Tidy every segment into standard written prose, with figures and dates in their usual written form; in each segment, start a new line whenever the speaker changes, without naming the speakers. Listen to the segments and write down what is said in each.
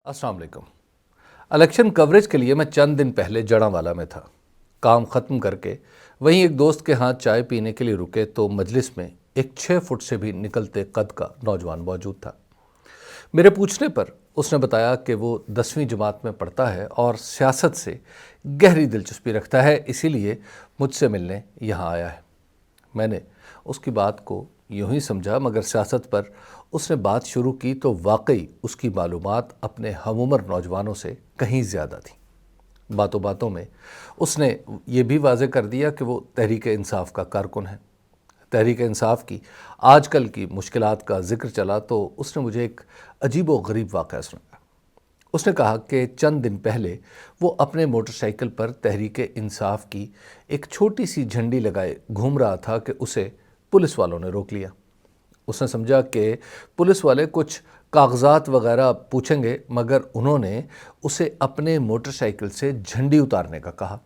अस्सलाम वालेकुम। Election coverage के लिए मैं चंद दिन पहले जड़ांवाला में था। काम ख़त्म करके वहीं एक दोस्त के हाथ चाय पीने के लिए रुके तो मजलिस में एक 6 फुट से भी निकलते कद का नौजवान मौजूद था। मेरे पूछने पर उसने बताया कि वो 10वीं जमात में पढ़ता है और सियासत से गहरी दिलचस्पी रखता है, इसीलिए मुझसे मिलने यहाँ आया है। मैंने उसकी बात को यूं ही समझा, मगर सियासत पर उसने बात शुरू की तो वाकई उसकी मालूमात अपने हमउम्र नौजवानों से कहीं ज़्यादा थी। बातों बातों में उसने ये भी वाज़ेह कर दिया कि वो तहरीक इंसाफ का कारकुन है। तहरीक इंसाफ की आजकल की मुश्किलात का जिक्र चला तो उसने मुझे एक अजीब व गरीब वाक़या सुनाया। उसने कहा कि चंद दिन पहले वो अपने मोटरसाइकिल पर तहरीक इंसाफ की एक छोटी सी झंडी लगाए घूम रहा था कि उसे पुलिस वालों ने रोक लिया। उसने समझा कि पुलिस वाले कुछ कागजात वगैरह पूछेंगे, मगर उन्होंने उसे अपने मोटरसाइकिल से झंडी उतारने का कहा।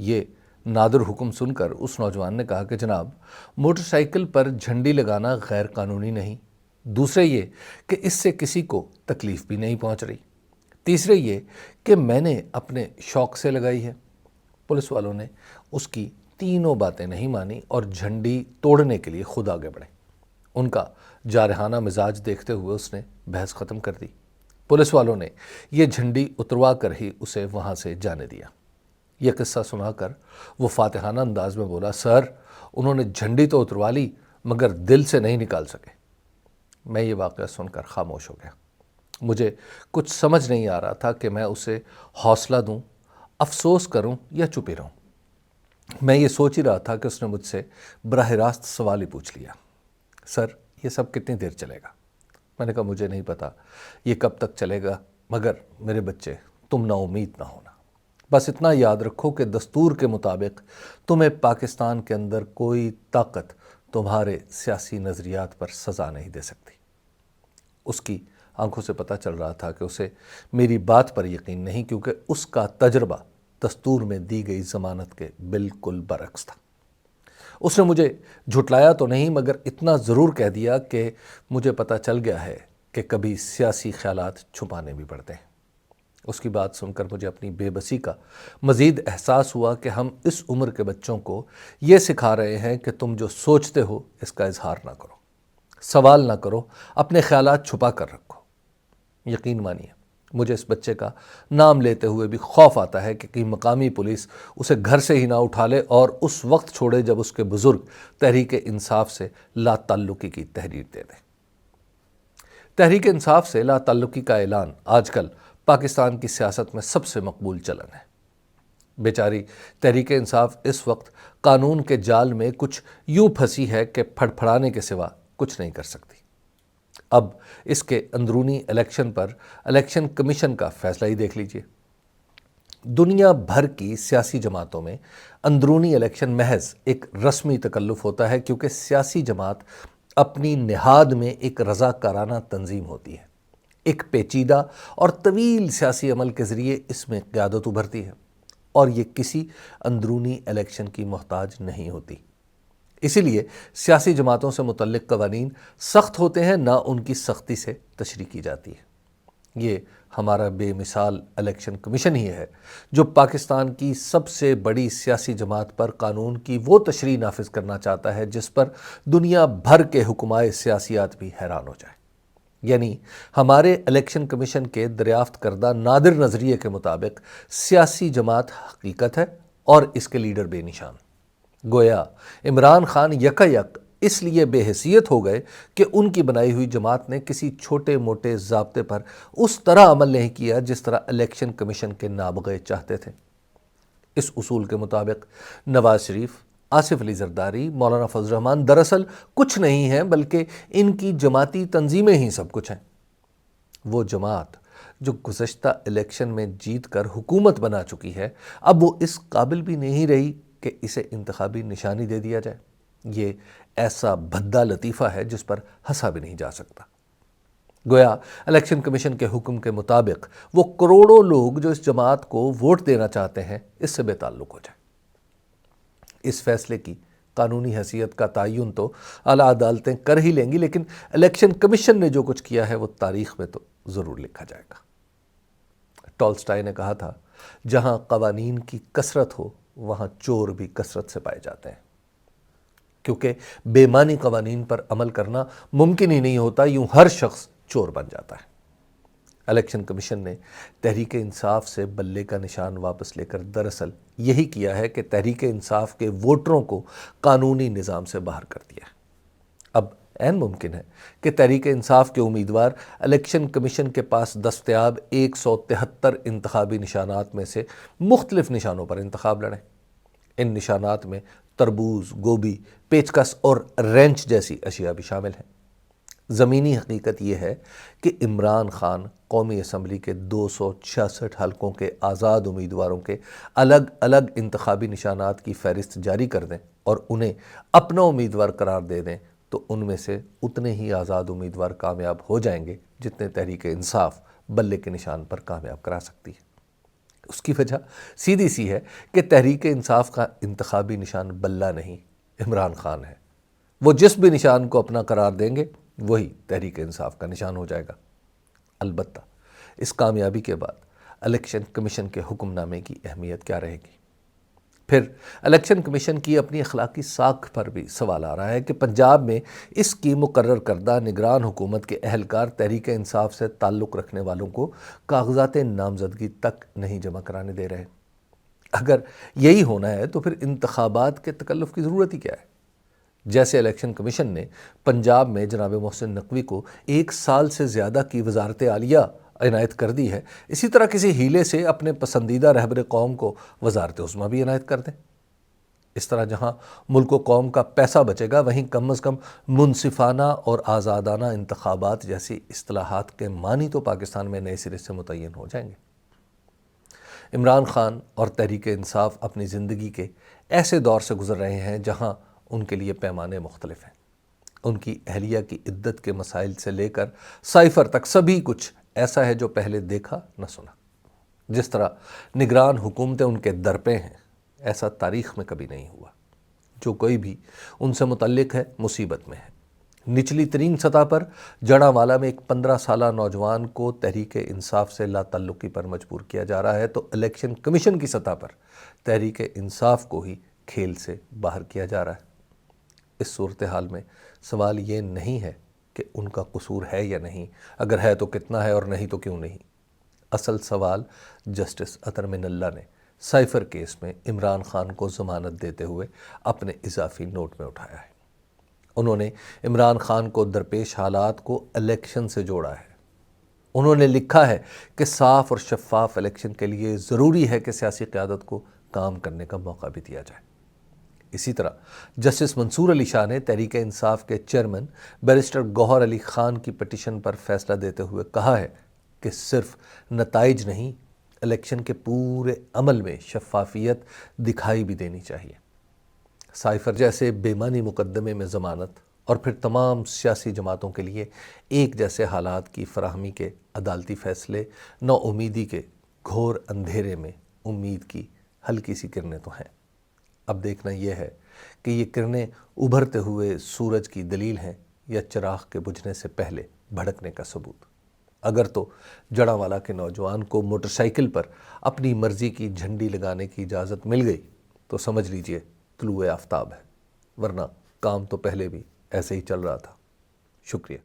ये नादिर हुक्म सुनकर उस नौजवान ने कहा कि जनाब, मोटरसाइकिल पर झंडी लगाना गैर कानूनी नहीं, दूसरे ये कि इससे किसी को तकलीफ़ भी नहीं पहुंच रही, तीसरे ये कि मैंने अपने शौक़ से लगाई है। पुलिस वालों ने उसकी तीनों बातें नहीं मानी और झंडी तोड़ने के लिए खुद आगे बढ़े। उनका जारहाना मिजाज देखते हुए उसने बहस ख़त्म कर दी। पुलिस वालों ने ये झंडी उतरवा कर ही उसे वहाँ से जाने दिया। यह किस्सा सुनाकर वो फातिहाना अंदाज में बोला, सर, उन्होंने झंडी तो उतरवा ली मगर दिल से नहीं निकाल सके। मैं ये वाक़या सुनकर खामोश हो गया। मुझे कुछ समझ नहीं आ रहा था कि मैं उसे हौसला दूं, अफसोस करूं या चुप रहूं। मैं ये सोच ही रहा था कि उसने मुझसे बराह रास्त सवाल ही पूछ लिया, सर, ये सब कितनी देर चलेगा? मैंने कहा, मुझे नहीं पता ये कब तक चलेगा, मगर मेरे बच्चे, तुम ना उम्मीद ना होना। बस इतना याद रखो कि दस्तूर के मुताबिक तुम्हें पाकिस्तान के अंदर कोई ताकत तुम्हारे सियासी नज़रियात पर सज़ा नहीं दे सकती। उसकी आंखों से पता चल रहा था कि उसे मेरी बात पर यकीन नहीं, क्योंकि उसका तजर्बा दस्तूर में दी गई ज़मानत के बिल्कुल बरक्स था। उसने मुझे झुटलाया तो नहीं, मगर इतना ज़रूर कह दिया कि मुझे पता चल गया है कि कभी सियासी ख्यालात छुपाने भी पड़ते हैं। उसकी बात सुनकर मुझे अपनी बेबसी का मज़ीद एहसास हुआ कि हम इस उम्र के बच्चों को ये सिखा रहे हैं कि तुम जो सोचते हो इसका इजहार ना करो, सवाल ना करो, अपने ख्यालात छुपा कर रखो। यकीन मानिए, मुझे इस बच्चे का नाम लेते हुए भी खौफ आता है कि कहीं मकामी पुलिस उसे घर से ही ना उठा ले और उस वक्त छोड़े जब उसके बुज़ुर्ग तहरीक इंसाफ से लाताल्लुकी की तहरीर दे दें। तहरीक इंसाफ से लाताल्लुकी का ऐलान आजकल पाकिस्तान की सियासत में सबसे मकबूल चलन है। बेचारी तहरीक इंसाफ इस वक्त कानून के जाल में कुछ यूं फंसी है कि फड़फड़ाने के सिवा कुछ नहीं कर सकती। अब इसके अंदरूनी इलेक्शन पर इलेक्शन कमीशन का फैसला ही देख लीजिए। दुनिया भर की सियासी जमातों में अंदरूनी इलेक्शन महज एक रस्मी तकल्लुफ़ होता है, क्योंकि सियासी जमात अपनी निहाद में एक रज़ाकाराना तंजीम होती है। एक पेचीदा और तवील सियासी अमल के ज़रिए इसमें क़यादत उभरती है और ये किसी अंदरूनी इलेक्शन की मोहताज नहीं होती। इसीलिए सियासी जमातों से मुतल्लिक़ क़वानीन सख्त होते हैं, ना उनकी सख्ती से तशरीह की जाती है। ये हमारा बेमिसाल इलेक्शन कमीशन ही है जो पाकिस्तान की सबसे बड़ी सियासी जमात पर कानून की वो तशरीह नाफिज करना चाहता है जिस पर दुनिया भर के हुक्माए सियासियात भी हैरान हो जाए। यानी हमारे इलेक्शन कमीशन के दरियाफ्त करदा नादिर नज़रिए के मुताबिक सियासी जमात हकीकत है और इसके लीडर बेनिशान। गोया इमरान खान यकायक इसलिए बेहैसियत हो गए कि उनकी बनाई हुई जमात ने किसी छोटे मोटे ज़ाब्ते पर उस तरह अमल नहीं किया जिस तरह इलेक्शन कमीशन के नाबग़े चाहते थे। इस उसूल के मुताबिक नवाज शरीफ, आसिफ अली जरदारी, मौलाना फजल रहमान दरअसल कुछ नहीं हैं, बल्कि इनकी जमाती तंजीमें ही सब कुछ हैं। वो जमात जो गुज़श्ता इलेक्शन में जीत कर हुकूमत बना चुकी है, अब वो इस काबिल भी नहीं रही कि इसे इंतखाबी निशानी दे दिया जाए। ये ऐसा भद्दा लतीफ़ा है जिस पर हंसा भी नहीं जा सकता। गोया इलेक्शन कमीशन के हुक्म के मुताबिक वो करोड़ों लोग जो इस जमात को वोट देना चाहते हैं इससे बेताल्लुक़ हो जाए। इस फैसले की कानूनी हैसियत का तयन तो आला अदालतें कर ही लेंगी, लेकिन इलेक्शन कमीशन ने जो कुछ किया है वो तारीख़ में तो ज़रूर लिखा जाएगा। ٹالسٹائے نے کہا تھا، جہاں قوانین کی کثرت ہو وہاں چور بھی کثرت سے پائے جاتے ہیں، کیونکہ بے معنی قوانین پر عمل کرنا ممکن ہی نہیں ہوتا، یوں ہر شخص چور بن جاتا ہے۔ الیکشن کمیشن نے تحریک انصاف سے بلے کا نشان واپس لے کر دراصل یہی کیا ہے کہ تحریک انصاف کے ووٹروں کو قانونی نظام سے باہر کر دیا ہے۔ اب عین ممکن ہے کہ تحریک انصاف کے امیدوار الیکشن کمیشن کے پاس دستیاب 173 انتخابی نشانات میں سے مختلف نشانوں پر انتخاب لڑیں۔ ان نشانات میں تربوز، گوبھی، پیچکس اور رینچ جیسی اشیاء بھی شامل ہیں۔ زمینی حقیقت یہ ہے کہ عمران خان قومی اسمبلی کے 266 حلقوں کے آزاد امیدواروں کے الگ الگ انتخابی نشانات کی فہرست جاری کر دیں اور انہیں اپنا امیدوار قرار دے دیں تو ان میں سے اتنے ہی آزاد امیدوار کامیاب ہو جائیں گے جتنے تحریک انصاف بلے کے نشان پر کامیاب کرا سکتی ہے۔ اس کی وجہ سیدھی سی ہے کہ تحریک انصاف کا انتخابی نشان بلہ نہیں، عمران خان ہے۔ وہ جس بھی نشان کو اپنا قرار دیں گے وہی تحریک انصاف کا نشان ہو جائے گا۔ البتہ اس کامیابی کے بعد الیکشن کمیشن کے حکم نامے کی اہمیت کیا رہے گی؟ پھر الیکشن کمیشن کی اپنی اخلاقی ساکھ پر بھی سوال آ رہا ہے کہ پنجاب میں اس کی مقرر کردہ نگران حکومت کے اہلکار تحریک انصاف سے تعلق رکھنے والوں کو کاغذات نامزدگی تک نہیں جمع کرانے دے رہے۔ اگر یہی ہونا ہے تو پھر انتخابات کے تکلف کی ضرورت ہی کیا ہے؟ جیسے الیکشن کمیشن نے پنجاب میں جناب محسن نقوی کو 1 سال سے زیادہ کی وزارت عالیہ عنایت کر دی ہے، اسی طرح کسی ہیلے سے اپنے پسندیدہ رہبر قوم کو وزارت عظمیٰ بھی عنایت کر دیں۔ اس طرح جہاں ملک و قوم کا پیسہ بچے گا وہیں کم از کم منصفانہ اور آزادانہ انتخابات جیسی اصطلاحات کے معنی تو پاکستان میں نئے سرے سے متعین ہو جائیں گے۔ عمران خان اور تحریک انصاف اپنی زندگی کے ایسے دور سے گزر رہے ہیں جہاں ان کے لیے پیمانے مختلف ہیں۔ ان کی اہلیہ کی عدت کے مسائل سے لے کر سائفر تک سبھی کچھ ایسا ہے جو پہلے دیکھا نہ سنا۔ جس طرح نگران حکومتیں ان کے در پہ ہیں، ایسا تاریخ میں کبھی نہیں ہوا۔ جو کوئی بھی ان سے متعلق ہے مصیبت میں ہے۔ نچلی ترین سطح پر جڑاوالا میں ایک 15 سالہ نوجوان کو تحریک انصاف سے لا تعلقی پر مجبور کیا جا رہا ہے تو الیکشن کمیشن کی سطح پر تحریک انصاف کو ہی کھیل سے باہر کیا جا رہا ہے۔ اس صورتحال میں سوال یہ نہیں ہے کہ ان کا قصور ہے یا نہیں، اگر ہے تو کتنا ہے اور نہیں تو کیوں نہیں۔ اصل سوال جسٹس اطہر من اللہ نے سائفر کیس میں عمران خان کو ضمانت دیتے ہوئے اپنے اضافی نوٹ میں اٹھایا ہے۔ انہوں نے عمران خان کو درپیش حالات کو الیکشن سے جوڑا ہے۔ انہوں نے لکھا ہے کہ صاف اور شفاف الیکشن کے لیے ضروری ہے کہ سیاسی قیادت کو کام کرنے کا موقع بھی دیا جائے۔ اسی طرح جسٹس منصور علی شاہ نے تحریک انصاف کے چیئرمین بیرسٹر گوہر علی خان کی پٹیشن پر فیصلہ دیتے ہوئے کہا ہے کہ صرف نتائج نہیں، الیکشن کے پورے عمل میں شفافیت دکھائی بھی دینی چاہیے۔ سائفر جیسے بے معنی مقدمے میں ضمانت اور پھر تمام سیاسی جماعتوں کے لیے ایک جیسے حالات کی فراہمی کے عدالتی فیصلے نا امیدی کے گھور اندھیرے میں امید کی ہلکی سی کرنیں تو ہیں۔ اب دیکھنا یہ ہے کہ یہ کرنیں ابھرتے ہوئے سورج کی دلیل ہیں یا چراغ کے بجھنے سے پہلے بھڑکنے کا ثبوت۔ اگر تو جڑاوالا کے نوجوان کو موٹر سائیکل پر اپنی مرضی کی جھنڈی لگانے کی اجازت مل گئی تو سمجھ لیجئے طلوع آفتاب ہے، ورنہ کام تو پہلے بھی ایسے ہی چل رہا تھا۔ شکریہ۔